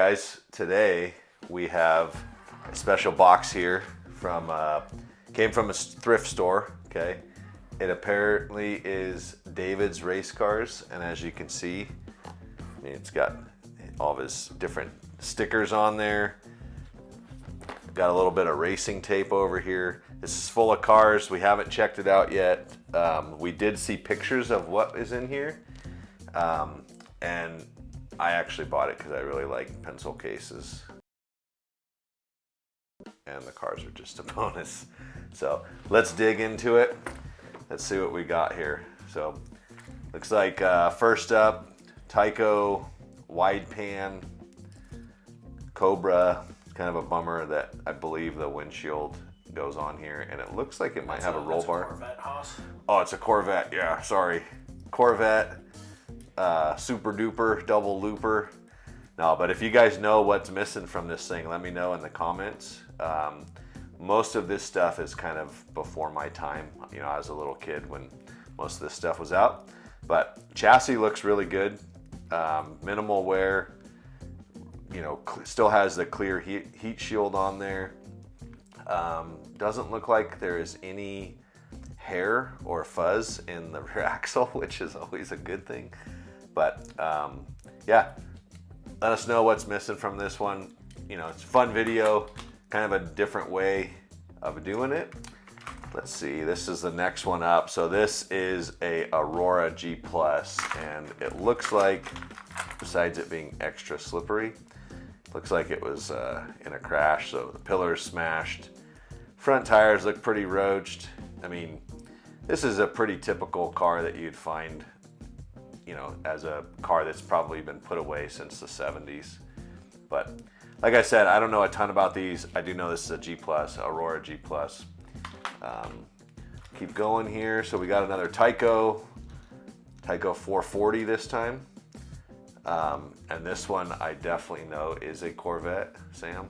guys, today we have a special box here from came from a thrift store. Okay, it apparently is David's race cars, and as you can see, I mean, it's got all of his different stickers on there. Got a little bit of racing tape over here. This is full of cars. We haven't checked it out yet. We did see pictures of what is in here, and I actually bought it because I really like pencil cases, and the cars are just a bonus. So let's dig into it. Let's see what we got here. So looks like first up, Tyco wide pan Cobra. Kind of a bummer that I believe the windshield goes on here, and it looks like it might have a roll bar. Corvette, Haas. Oh, it's a Corvette. Yeah, sorry, Corvette. Super duper double looper. No, but if you guys know what's missing from this thing, let me know in the comments. Most of this stuff is kind of before my time. You know, I was a little kid when most of this stuff was out. But chassis looks really good. Minimal wear. You know, still has the clear heat shield on there. Doesn't look like there is any hair or fuzz in the rear axle, which is always a good thing. But yeah, let us know what's missing from this one. You know, it's a fun video, kind of a different way of doing it. Let's see, this is the next one up. So this is a Aurora G Plus, and it looks like, besides it being extra slippery, looks like it was in a crash. So the pillar's smashed. Front tires look pretty roached. I mean, this is a pretty typical car that you'd find, you know, as a car that's probably been put away since the 70s. But like I said, I don't know a ton about these. I do know this is a G Plus, Aurora G Plus. Keep going here. So we got another Tyco 440 this time. And this one I definitely know is a Corvette, Sam.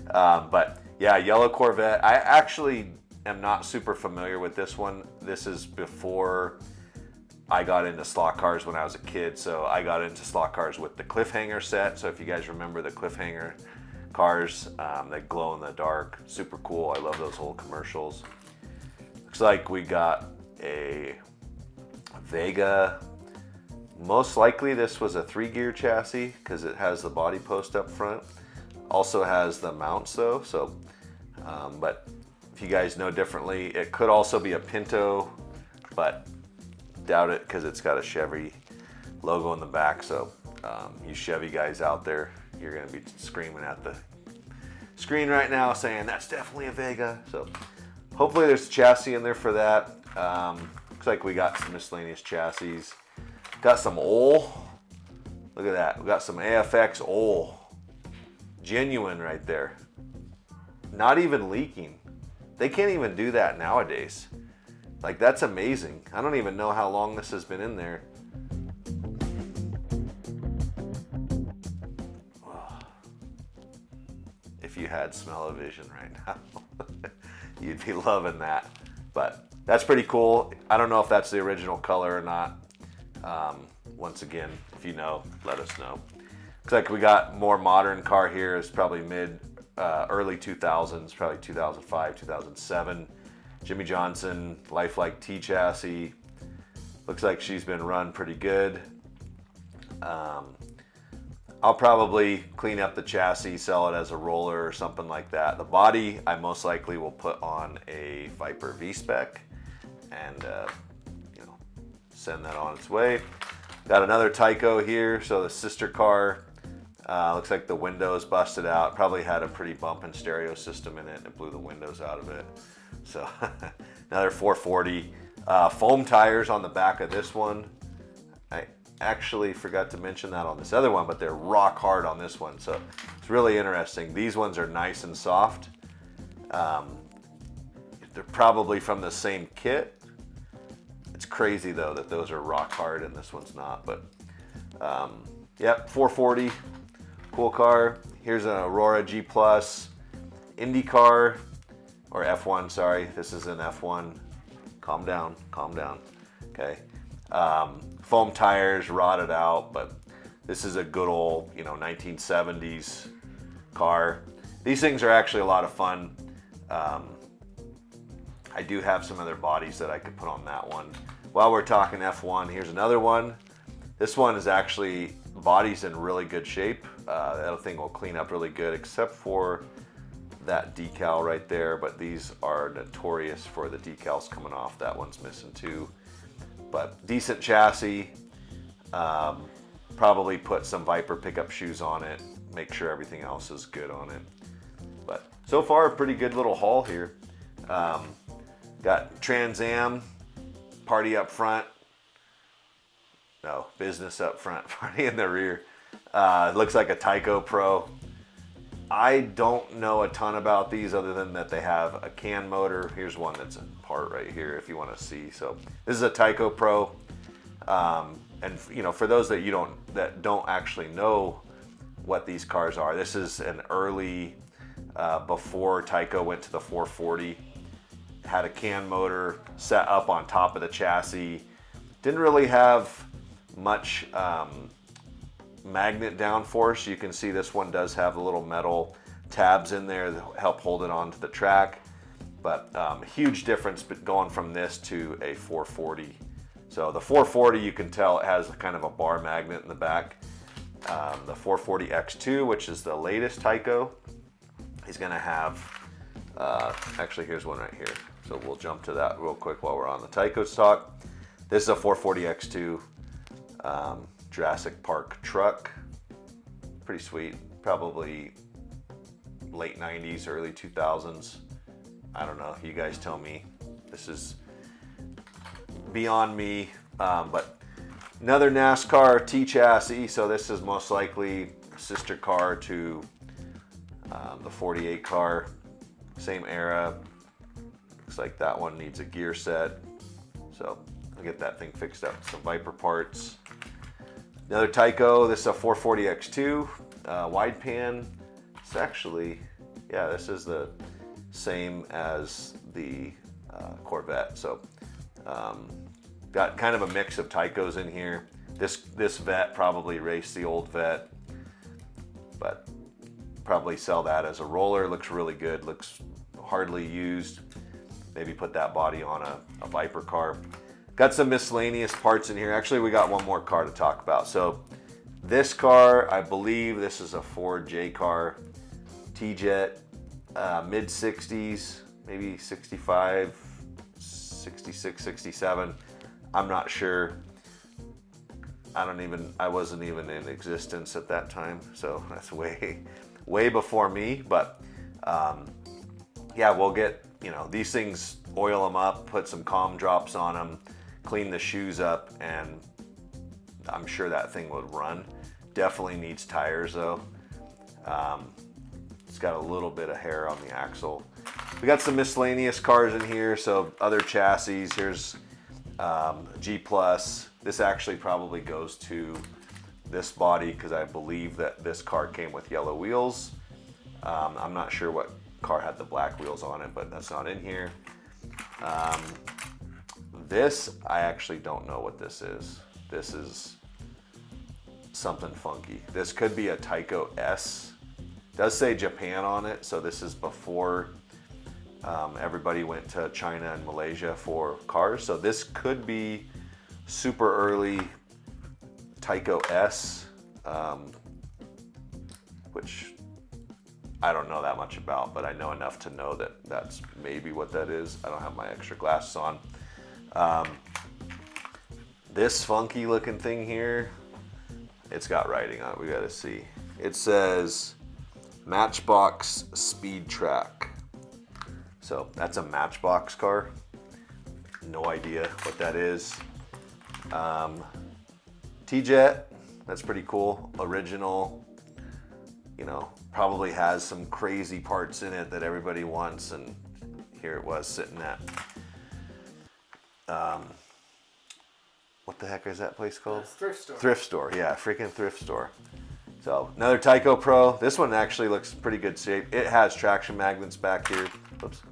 But yeah, yellow Corvette. I actually am not super familiar with this one. This is before I got into slot cars when I was a kid. So I got into slot cars with the Cliffhanger set. So if you guys remember the Cliffhanger cars, that glow in the dark, super cool. I love those old commercials. Looks like we got a Vega. Most likely this was a 3-gear chassis because it has the body post up front. Also has the mounts though, so but if you guys know differently, it could also be a Pinto, but doubt it because it's got a Chevy logo in the back. So you Chevy guys out there, you're gonna be screaming at the screen right now saying that's definitely a Vega. So hopefully there's a chassis in there for that. Looks like we got some miscellaneous chassis. Got some oil. Look at that. We got some AFX oil. Genuine right there. Not even leaking. They can't even do that nowadays. Like, that's amazing. I don't even know how long this has been in there. If you had smell-o-vision right now, you'd be loving that. But that's pretty cool. I don't know if that's the original color or not. Once again, if you know, let us know. Looks like we got more modern car here. It's probably early 2000s, probably 2005, 2007. Jimmy Johnson, Lifelike T chassis. Looks like she's been run pretty good. I'll probably clean up the chassis, sell it as a roller or something like that. The body, I most likely will put on a Viper V-Spec and send that on its way. Got another Tyco here, so the sister car. Looks like the windows busted out. Probably had a pretty bumping stereo system in it, and it blew the windows out of it. So another 440. Foam tires on the back of this one. I actually forgot to mention that on this other one, but they're rock hard on this one. So it's really interesting. These ones are nice and soft. They're probably from the same kit. It's crazy though that those are rock hard and this one's not, but yep, 440, cool car. Here's an Aurora G Plus IndyCar, or F1, sorry. This is an F1. Calm down, okay. Foam tires, rotted out, but This is a good old, 1970s car. These things are actually a lot of fun. I do have some other bodies that I could put on that one. While we're talking F1, here's another one. This one is actually, body's in really good shape. That thing will clean up really good, except for that decal right there, but these are notorious for the decals coming off. That one's missing too. But decent chassis. Probably put some Viper pickup shoes on it. Make sure everything else is good on it. But so far, a pretty good little haul here. Got Trans Am, party up front. No, business up front, party in the rear. Looks like a Tyco Pro. I don't know a ton about these other than that they have a can motor. Here's one that's apart right here if you want to see. So this is a Tyco Pro. And for those that don't actually know what these cars are, this is an early, before Tyco went to the 440. Had a can motor set up on top of the chassis. Didn't really have much magnet downforce. You can see this one does have the little metal tabs in there that help hold it onto the track. But huge difference going from this to a 440. So the 440, you can tell it has kind of a bar magnet in the back. The 440 X2, which is the latest Tyco, is going to have, actually here's one right here. So we'll jump to that real quick while we're on the Tyco stock. This is a 440 X2 Jurassic Park truck. Pretty sweet. Probably late 90s, early 2000s. I don't know. You guys tell me. This is beyond me. But another NASCAR T chassis. So this is most likely a sister car to the 48 car. Same era. Looks like that one needs a gear set. So I'll get that thing fixed up with some Viper parts. Another Tyco, this is a 440 X2 wide pan. It's actually, yeah, this is the same as the Corvette. So got kind of a mix of Tycos in here. This Vet probably raced the old Vet, but probably sell that as a roller. Looks really good, looks hardly used. Maybe put that body on a Viper car. Got some miscellaneous parts in here. Actually, we got one more car to talk about. So this car, I believe this is a Ford J car, T-Jet, mid 60s, maybe 65, 66, 67. I'm not sure. I wasn't even in existence at that time. So that's way before me. But yeah, we'll get, these things, oil them up, put some calm drops on them, clean the shoes up, and I'm sure that thing would run. Definitely needs tires though. It's got a little bit of hair on the axle. We got some miscellaneous cars in here, so other chassis. Here's G Plus. This actually probably goes to this body because I believe that this car came with yellow wheels. I'm not sure what car had the black wheels on it, but that's not in here. This, I actually don't know what this is. This is something funky. This could be a Tyco S. It does say Japan on it, so this is before everybody went to China and Malaysia for cars. So this could be super early Tyco S, which I don't know that much about, but I know enough to know that that's maybe what that is. I don't have my extra glasses on. This funky looking thing here, it's got writing on it. We gotta see. It says Matchbox Speed Track. So that's a Matchbox car. No idea what that is. T-Jet, that's pretty cool. Original, probably has some crazy parts in it that everybody wants, and here it was sitting at. What the heck is that place called? Thrift Store. Thrift Store, yeah, freaking Thrift Store. So another Tyco Pro. This one actually looks pretty good shape. It has traction magnets back here. Oops.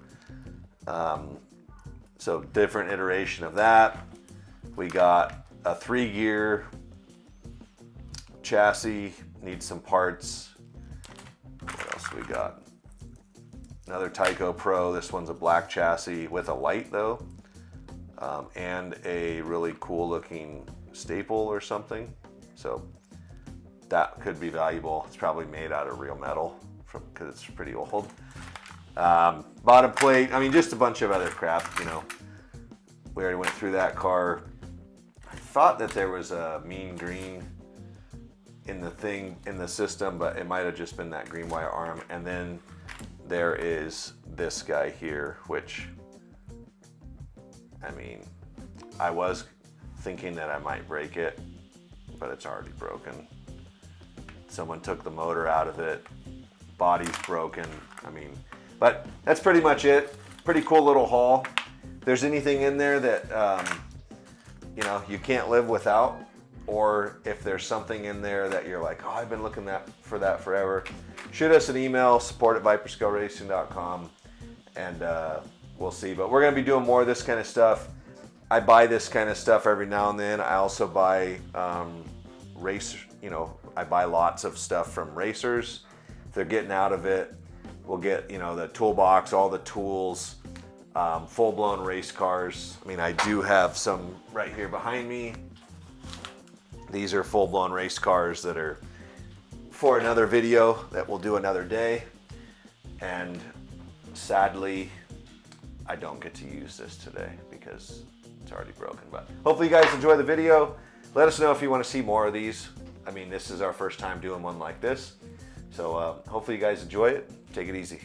So different iteration of that. We got a 3-gear chassis, needs some parts. What else we got? Another Tao Pro. This one's a black chassis with a light though, and a really cool looking staple or something. So that could be valuable. It's probably made out of real metal because it's pretty old. Bottom plate, I mean, just a bunch of other crap, you know. We already went through that car. I thought that there was a mean green in the system, but it might have just been that green wire arm. And then there is this guy here, which, I mean, I was thinking that I might break it, but it's already broken. Someone took the motor out of it, body's broken. I mean, but that's pretty much it. Pretty cool little haul. If there's anything in there that you know, you can't live without, or if there's something in there that you're like, oh, I've been looking for that forever, shoot us an email, support@viperscalracing.com, and we'll see. But we're gonna be doing more of this kind of stuff. I buy this kind of stuff every now and then. I also buy I buy lots of stuff from racers. If they're getting out of it, we'll get, you know, the toolbox, all the tools, full-blown race cars. I mean, I do have some right here behind me. These are full-blown race cars that are for another video that we'll do another day. And sadly, I don't get to use this today because it's already broken. But hopefully you guys enjoy the video. Let us know if you want to see more of these. I mean, this is our first time doing one like this. So hopefully you guys enjoy it. Take it easy.